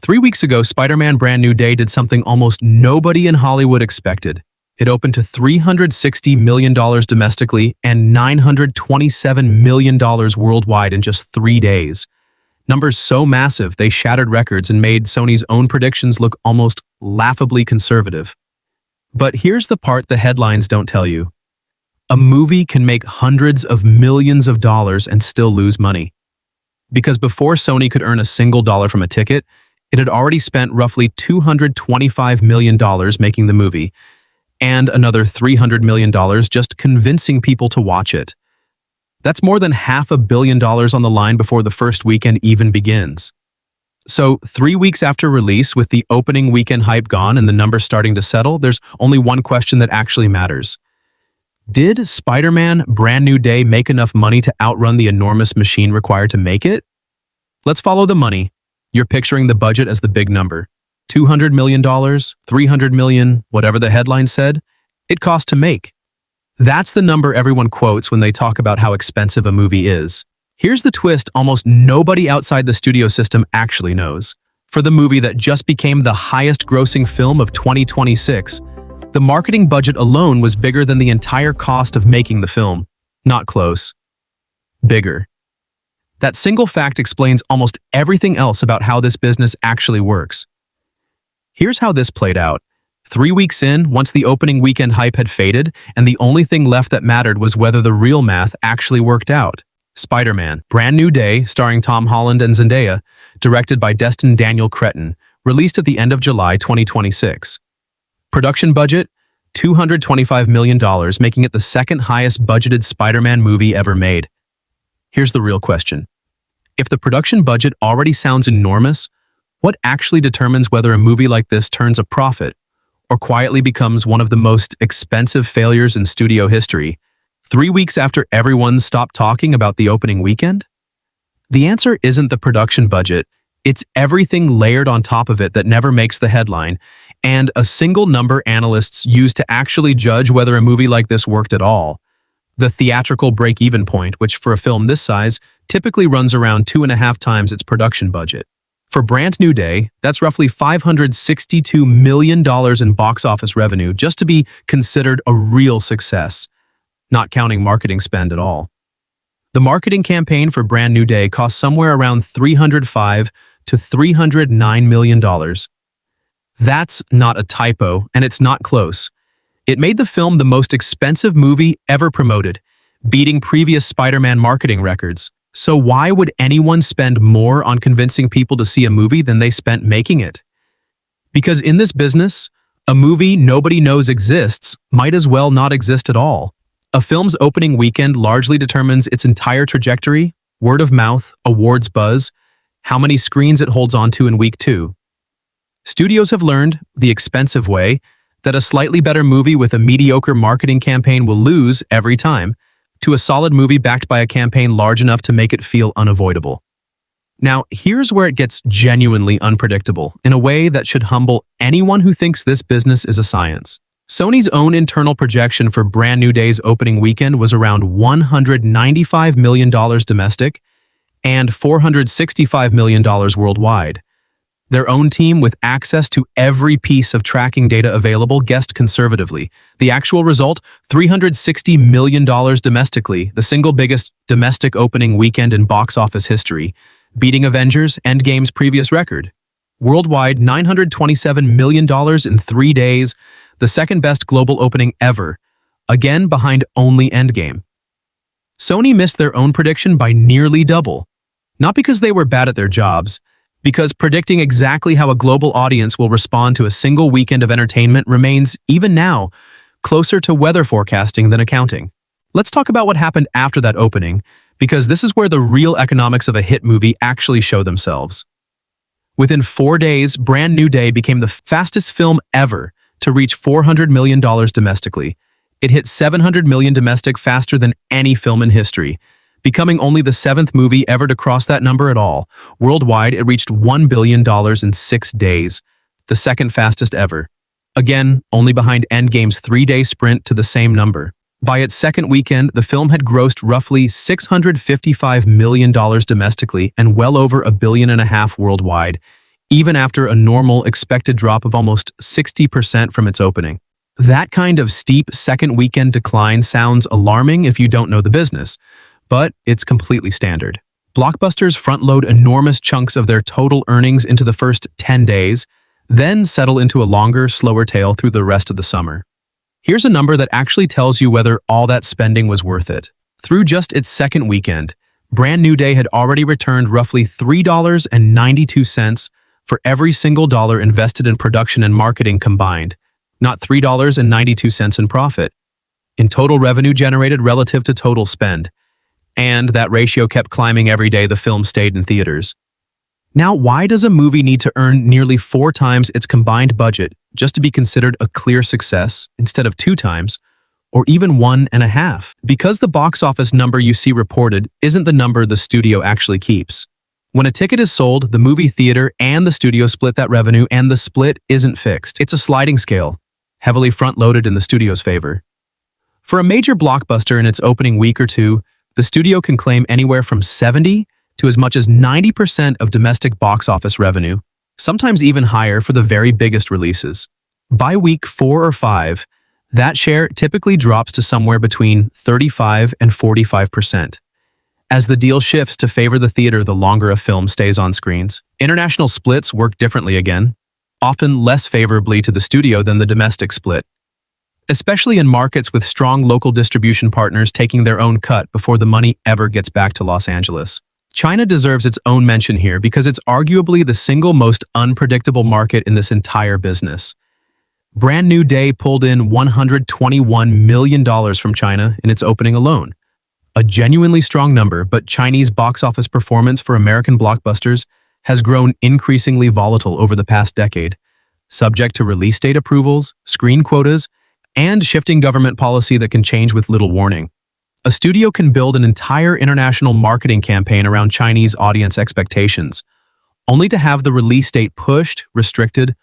3 weeks ago, Spider-Man Brand New Day did something almost nobody in Hollywood expected. It opened to $360 million domestically and $927 million worldwide in just 3 days. Numbers so massive, they shattered records and made Sony's own predictions look almost laughably conservative. But here's the part the headlines don't tell you. A movie can make hundreds of millions of dollars and still lose money. Because before Sony could earn a single dollar from a ticket, it had already spent roughly $225 million making the movie, and another $300 million just convincing people to watch it. That's more than $500 million on the line before the first weekend even begins. So 3 weeks after release, with the opening weekend hype gone and the numbers starting to settle, there's only one question that actually matters. Did Spider-Man Brand New Day make enough money to outrun the enormous machine required to make it? Let's follow the money. You're picturing the budget as the big number. $200 million, $300 million, whatever the headline said, it cost to make. That's the number everyone quotes when they talk about how expensive a movie is. Here's the twist almost nobody outside the studio system actually knows. For the movie that just became the highest-grossing film of 2026, the marketing budget alone was bigger than the entire cost of making the film. Not close. Bigger. That single fact explains almost everything else about how this business actually works. Here's how this played out. 3 weeks in, once the opening weekend hype had faded, and the only thing left that mattered was whether the real math actually worked out. Spider-Man Brand New Day, starring Tom Holland and Zendaya, directed by Destin Daniel Cretton, released at the end of July 2026. Production budget, $225 million, making it the second highest budgeted Spider-Man movie ever made. Here's the real question. If the production budget already sounds enormous, what actually determines whether a movie like this turns a profit or quietly becomes one of the most expensive failures in studio history, 3 weeks after everyone stopped talking about the opening weekend? The answer isn't the production budget, it's everything layered on top of it that never makes the headline, and a single number analysts use to actually judge whether a movie like this worked at all. The theatrical break-even point, which for a film this size, typically runs around 2.5 times its production budget. For Brand New Day, that's roughly $562 million in box office revenue just to be considered a real success, not counting marketing spend at all. The marketing campaign for Brand New Day cost somewhere around $305 to $309 million. That's not a typo, and it's not close. It made the film the most expensive movie ever promoted, beating previous Spider-Man marketing records. So why would anyone spend more on convincing people to see a movie than they spent making it? Because in this business, a movie nobody knows exists might as well not exist at all. A film's opening weekend largely determines its entire trajectory, word of mouth, awards buzz, how many screens it holds onto in week 2. Studios have learned, the expensive way, that a slightly better movie with a mediocre marketing campaign will lose every time, to a solid movie backed by a campaign large enough to make it feel unavoidable. Now, here's where it gets genuinely unpredictable, in a way that should humble anyone who thinks this business is a science. Sony's own internal projection for Brand New Day's opening weekend was around $195 million domestic and $465 million worldwide. Their own team, with access to every piece of tracking data available, guessed conservatively. The actual result, $360 million domestically, the single biggest domestic opening weekend in box office history, beating Avengers Endgame's previous record. Worldwide, $927 million in 3 days, the second best global opening ever, again behind only Endgame. Sony missed their own prediction by nearly double. Not because they were bad at their jobs, because predicting exactly how a global audience will respond to a single weekend of entertainment remains, even now, closer to weather forecasting than accounting. Let's talk about what happened after that opening, because this is where the real economics of a hit movie actually show themselves. Within 4 days, Brand New Day became the fastest film ever to reach $400 million domestically. It hit $700 million domestic faster than any film in history, becoming only the 7th movie ever to cross that number at all. Worldwide, it reached $1 billion in 6 days, the second fastest ever. Again, only behind Endgame's 3-day sprint to the same number. By its second weekend, the film had grossed roughly $655 million domestically and well over $1.5 billion worldwide, even after a normal expected drop of almost 60% from its opening. That kind of steep second weekend decline sounds alarming if you don't know the business, but it's completely standard. Blockbusters front-load enormous chunks of their total earnings into the first 10 days, then settle into a longer, slower tail through the rest of the summer. Here's a number that actually tells you whether all that spending was worth it. Through just its second weekend, Brand New Day had already returned roughly $3.92 for every single dollar invested in production and marketing combined, not $3.92 in profit. In total revenue generated relative to total spend. And that ratio kept climbing every day the film stayed in theaters. Now, why does a movie need to earn nearly 4 times its combined budget just to be considered a clear success instead of 2 times, or even 1.5? Because the box office number you see reported isn't the number the studio actually keeps. When a ticket is sold, the movie theater and the studio split that revenue, and the split isn't fixed. It's a sliding scale, heavily front-loaded in the studio's favor. For a major blockbuster in its opening week or two, the studio can claim anywhere from 70 to as much as 90% of domestic box office revenue, sometimes even higher for the very biggest releases. By week 4 or 5, that share typically drops to somewhere between 35 and 45%. As the deal shifts to favor the theater the longer a film stays on screens, international splits work differently again, often less favorably to the studio than the domestic split. Especially in markets with strong local distribution partners taking their own cut before the money ever gets back to Los Angeles. China deserves its own mention here because it's arguably the single most unpredictable market in this entire business. Brand New Day pulled in $121 million from China in its opening alone. A genuinely strong number, but Chinese box office performance for American blockbusters has grown increasingly volatile over the past decade, subject to release date approvals, screen quotas, and shifting government policy that can change with little warning. A studio can build an entire international marketing campaign around Chinese audience expectations, only to have the release date pushed, restricted,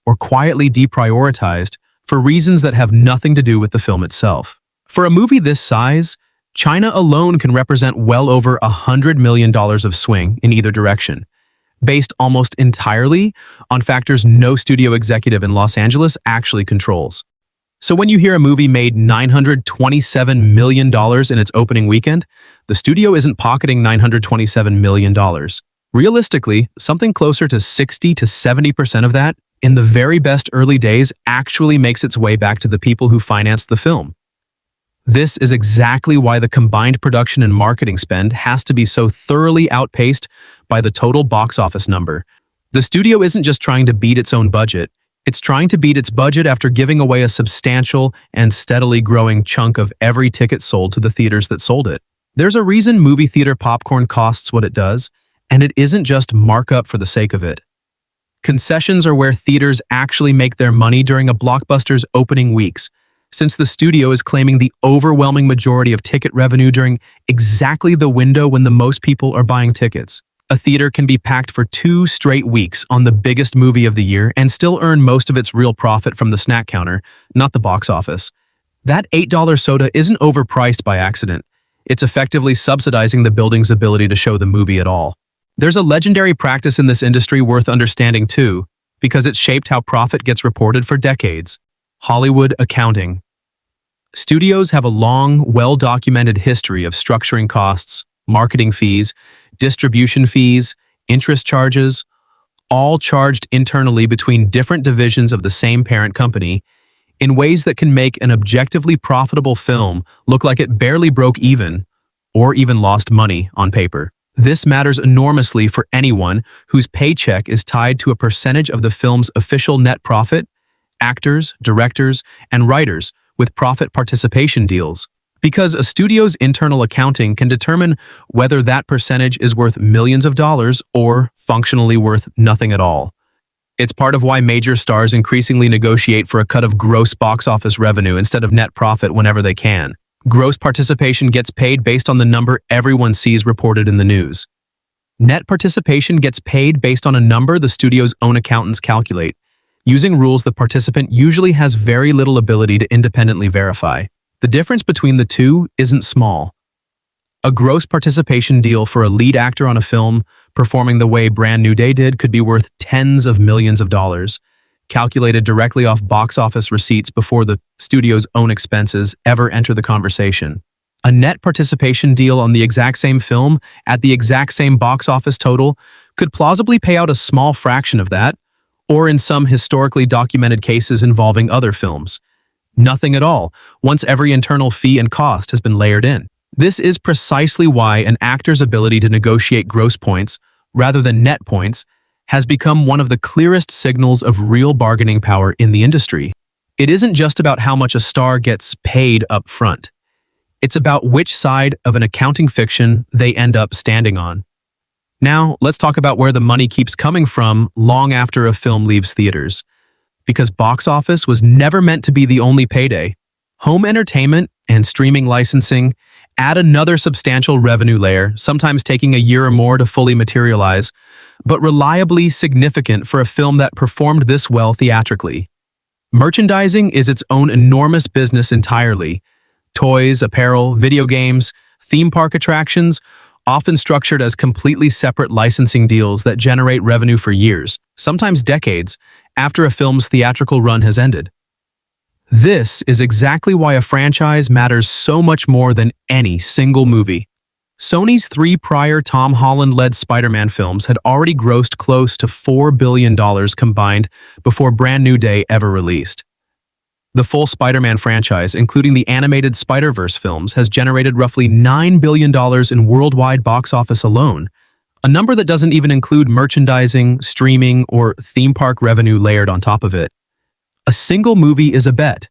or quietly deprioritized for reasons that have nothing to do with the film itself. For a movie this size, China alone can represent well over $100 million of swing in either direction, based almost entirely on factors no studio executive in Los Angeles actually controls. So when you hear a movie made $927 million in its opening weekend, the studio isn't pocketing $927 million. Realistically, something closer to 60 to 70% of that, in the very best early days, actually makes its way back to the people who financed the film. This is exactly why the combined production and marketing spend has to be so thoroughly outpaced by the total box office number. The studio isn't just trying to beat its own budget, it's trying to beat its budget after giving away a substantial and steadily growing chunk of every ticket sold to the theaters that sold it. There's a reason movie theater popcorn costs what it does, and it isn't just markup for the sake of it. Concessions are where theaters actually make their money during a blockbuster's opening weeks, since the studio is claiming the overwhelming majority of ticket revenue during exactly the window when the most people are buying tickets. A theater can be packed for 2 straight weeks on the biggest movie of the year and still earn most of its real profit from the snack counter, not the box office. That $8 soda isn't overpriced by accident. It's effectively subsidizing the building's ability to show the movie at all. There's a legendary practice in this industry worth understanding too, because it's shaped how profit gets reported for decades. Hollywood accounting. Studios have a long, well-documented history of structuring costs, marketing fees, distribution fees, interest charges, all charged internally between different divisions of the same parent company in ways that can make an objectively profitable film look like it barely broke even or even lost money on paper. This matters enormously for anyone whose paycheck is tied to a percentage of the film's official net profit, actors, directors, and writers with profit participation deals. Because a studio's internal accounting can determine whether that percentage is worth millions of dollars or functionally worth nothing at all. It's part of why major stars increasingly negotiate for a cut of gross box office revenue instead of net profit whenever they can. Gross participation gets paid based on the number everyone sees reported in the news. Net participation gets paid based on a number the studio's own accountants calculate, using rules the participant usually has very little ability to independently verify. The difference between the two isn't small. A gross participation deal for a lead actor on a film performing the way Brand New Day did could be worth tens of millions of dollars, calculated directly off box office receipts before the studio's own expenses ever enter the conversation. A net participation deal on the exact same film at the exact same box office total could plausibly pay out a small fraction of that, or in some historically documented cases involving other films, nothing at all once every internal fee and cost has been layered in. This is precisely why an actor's ability to negotiate gross points, rather than net points, has become one of the clearest signals of real bargaining power in the industry. It isn't just about how much a star gets paid up front. It's about which side of an accounting fiction they end up standing on. Now, let's talk about where the money keeps coming from long after a film leaves theaters. Because box office was never meant to be the only payday, home entertainment and streaming licensing add another substantial revenue layer, sometimes taking a year or more to fully materialize, but reliably significant for a film that performed this well theatrically. Merchandising is its own enormous business entirely. Toys, apparel, video games, theme park attractions, often structured as completely separate licensing deals that generate revenue for years, sometimes decades, after a film's theatrical run has ended. This is exactly why a franchise matters so much more than any single movie. Sony's 3 prior Tom Holland-led Spider-Man films had already grossed close to $4 billion combined before Brand New Day ever released. The full Spider-Man franchise, including the animated Spider-Verse films, has generated roughly $9 billion in worldwide box office alone, a number that doesn't even include merchandising, streaming, or theme park revenue layered on top of it. A single movie is a bet.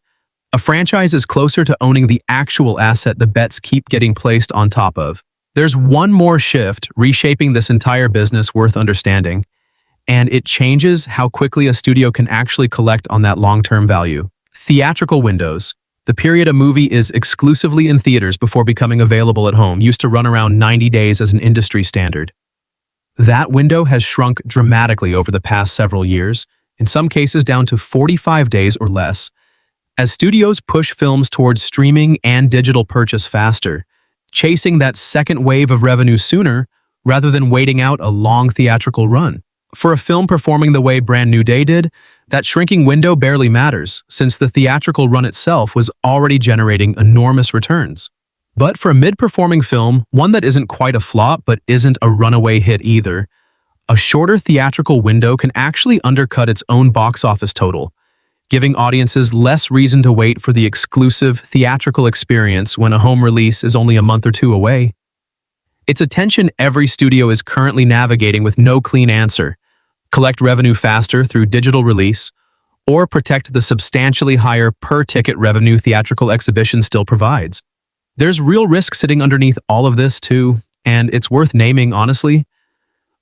A franchise is closer to owning the actual asset the bets keep getting placed on top of. There's one more shift reshaping this entire business worth understanding, and it changes how quickly a studio can actually collect on that long-term value. Theatrical windows. The period a movie is exclusively in theaters before becoming available at home used to run around 90 days as an industry standard. That window has shrunk dramatically over the past several years, in some cases down to 45 days or less, as studios push films towards streaming and digital purchase faster, chasing that second wave of revenue sooner rather than waiting out a long theatrical run. For a film performing the way Brand New Day did, that shrinking window barely matters, since the theatrical run itself was already generating enormous returns. But for a mid-performing film, one that isn't quite a flop but isn't a runaway hit either, a shorter theatrical window can actually undercut its own box office total, giving audiences less reason to wait for the exclusive theatrical experience when a home release is only a month or two away. It's a tension every studio is currently navigating with no clean answer: collect revenue faster through digital release, or protect the substantially higher per-ticket revenue theatrical exhibition still provides. There's real risk sitting underneath all of this too, and it's worth naming honestly.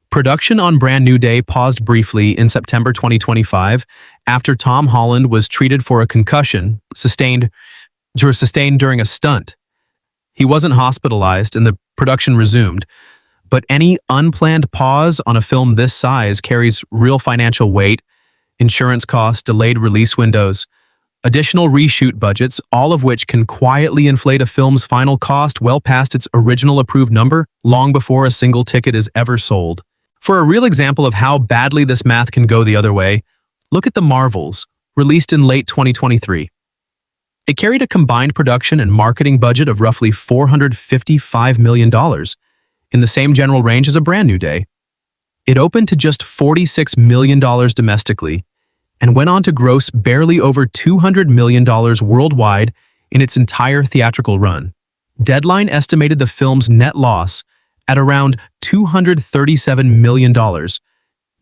Production on Brand New Day paused briefly in September 2025 after Tom Holland was treated for a concussion sustained during a stunt. He wasn't hospitalized and the production resumed, but any unplanned pause on a film this size carries real financial weight, insurance costs, delayed release windows, additional reshoot budgets, all of which can quietly inflate a film's final cost well past its original approved number, long before a single ticket is ever sold. For a real example of how badly this math can go the other way, look at The Marvels, released in late 2023. It carried a combined production and marketing budget of roughly $455 million, in the same general range as a Brand New Day. It opened to just $46 million domestically, and went on to gross barely over $200 million worldwide in its entire theatrical run. Deadline estimated the film's net loss at around $237 million,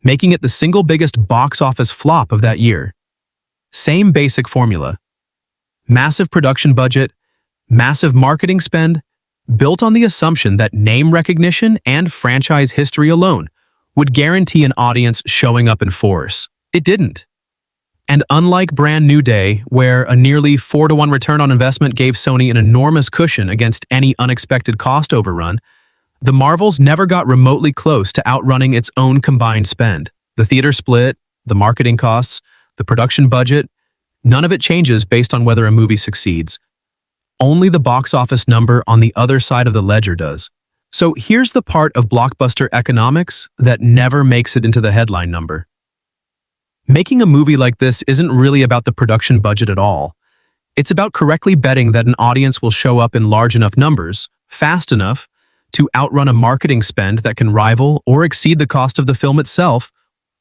making it the single biggest box office flop of that year. Same basic formula. Massive production budget, massive marketing spend, built on the assumption that name recognition and franchise history alone would guarantee an audience showing up in force. It didn't. And unlike Brand New Day, where a nearly 4-to-1 return on investment gave Sony an enormous cushion against any unexpected cost overrun, The Marvels never got remotely close to outrunning its own combined spend. The theater split, the marketing costs, the production budget, none of it changes based on whether a movie succeeds. Only the box office number on the other side of the ledger does. So here's the part of blockbuster economics that never makes it into the headline number. Making a movie like this isn't really about the production budget at all. It's about correctly betting that an audience will show up in large enough numbers, fast enough, to outrun a marketing spend that can rival or exceed the cost of the film itself,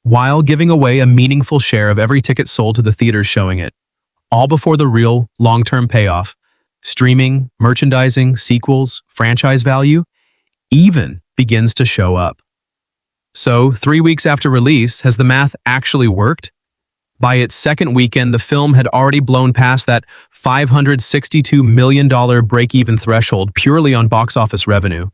while giving away a meaningful share of every ticket sold to the theaters showing it, all before the real, long-term payoff, streaming, merchandising, sequels, franchise value, even begins to show up. So, 3 weeks after release, has the math actually worked? By its second weekend, the film had already blown past that $562 million break-even threshold purely on box office revenue.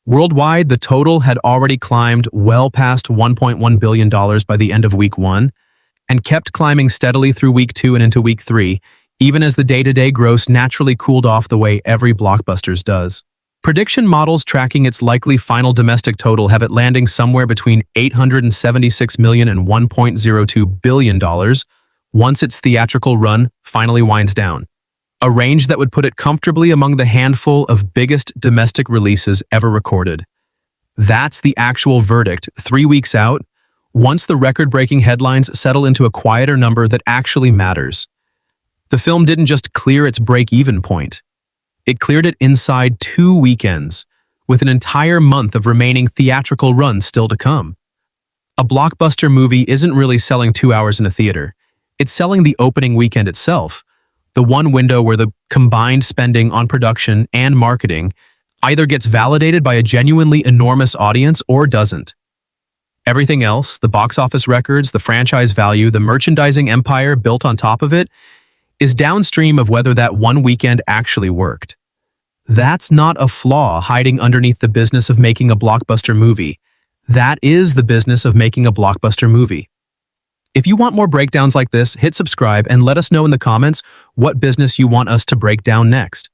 Worldwide, the total had already climbed well past $1.1 billion by the end of week 1, and kept climbing steadily through week 2 and into week 3, even as the day-to-day gross naturally cooled off the way every blockbusters does. Prediction models tracking its likely final domestic total have it landing somewhere between $876 million and $1.02 billion once its theatrical run finally winds down, a range that would put it comfortably among the handful of biggest domestic releases ever recorded. That's the actual verdict 3 weeks out, once the record-breaking headlines settle into a quieter number that actually matters. The film didn't just clear its break-even point. It cleared it inside 2 weekends, with an entire month of remaining theatrical runs still to come. A blockbuster movie isn't really selling 2 hours in a theater. It's selling the opening weekend itself, the one window where the combined spending on production and marketing either gets validated by a genuinely enormous audience or doesn't. Everything else, the box office records, the franchise value, the merchandising empire built on top of it, is downstream of whether that one weekend actually worked. That's not a flaw hiding underneath the business of making a blockbuster movie. That is the business of making a blockbuster movie. If you want more breakdowns like this, hit subscribe and let us know in the comments what business you want us to break down next.